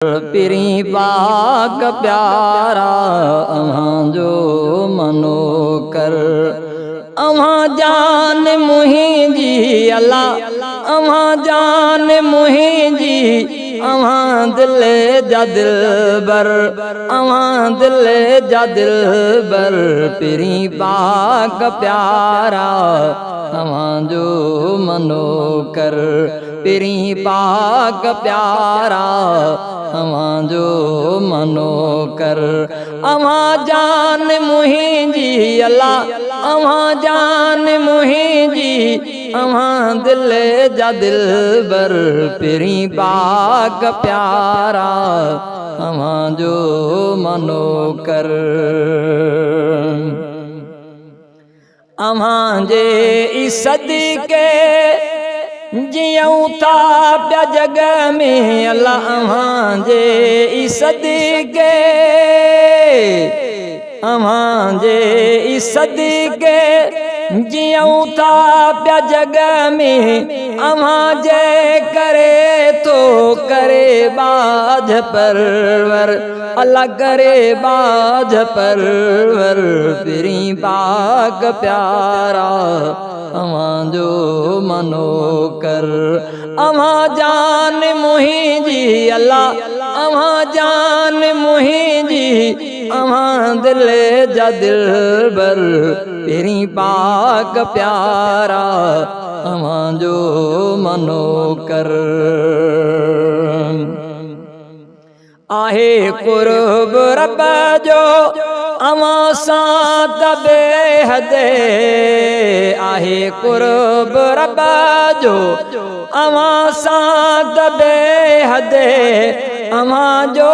पिरी पाक प्यारा अव्हां जो मनो कर। अव्हां जान मुंहिंजी अल्लाह, अव्हां जान मुंहिंजी, अव्हां दिल जा दिलबर, अव्हां दिल जा दिलबर। पिरी पाक प्यारा अव्हां जो मनो कर। पिरी पाक प्यारा अव्हां जो मनो कर। अव्हां जान मुंहिंजी अल्लाह, अव्हां जान मुंहिंजी, अव्हां दिल जा दिलबर। पिरी पाक प्यारा अव्हां जो मनो कर। अव्हां जे ई सदके जियूं था पिया जग में अल्लाह, अव्हां जे ई सदके, अव्हां जे ई सदके जियूं था पिया जग में। अव्हां जे करे तो करे बाज परवर, अल्लाह करे बाज परवर। पिरी पाक प्यारा अव्हां जो मनो कर। अव्हां जान मुंहिंजी अल्लाह, अव्हां जान मुंहिंजी, अव्हां दिल जा दिलबर। पिरी पाक प्यारा अव्हां जो मनो कर। आहे कुर्ब रब जो अव्हां सां त बेहद, आहे कुर्ब रब जो अव्हां सां त बेहद। अव्हां जो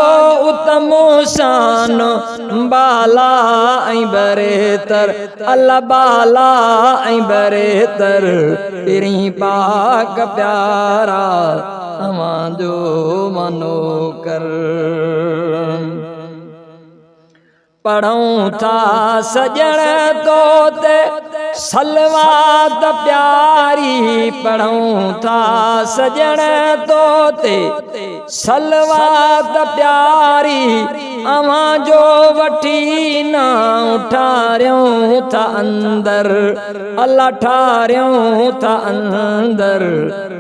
उत्तम शान बाला ऐं बरेतर, अल्लाह बाला ऐं बरेतर। पिरी पाक प्यारा अव्हां जो मनो कर। पढ़ूं था सजण तो ते सलवात प्यारी, पढ़ूं था सजण तो ते सलवात प्यारी। अव्हां जो वठी ना ठारियूं था अंदर, अल्लाह ठारियूं था अंदर।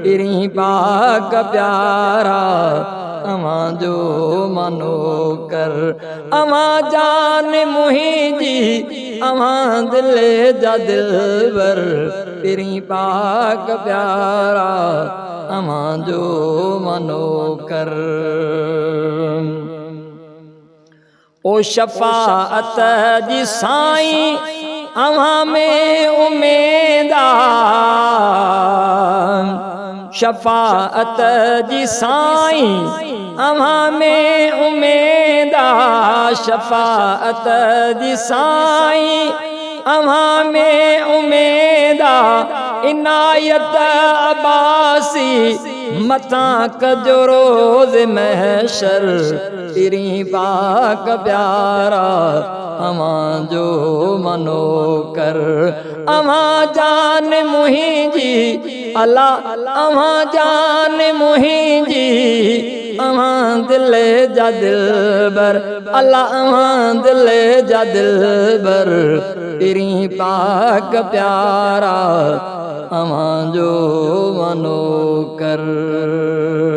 पिरी पाक प्यारा अव्हां जो मनो कर। अव्हां जान मुंहिंजी, अव्हां दिल जा दिलबर। पिरी पाक प्यारा अव्हां जो मनो कर। ओ शफाअत जी साईं अव्हां में उम्मीद आ, शफाअत जी साईं अव्हां में उम्मीद आ। शफाअत जी साईं अव्हां में उम्मीद आ। इनायत अब्बासी मथां कजो रोज़ महशर। पिरी पाक प्यारा अव्हां जो मनो कर। अव्हां जान मुंहिंजी अल्लाह, अव्हां जान मुंहिंजी, अव्हां दिल जा दिलबर, अल्लाह अव्हां दिल जा दिलबर। पिरी पाक प्यारा अव्हां जो मनो कर।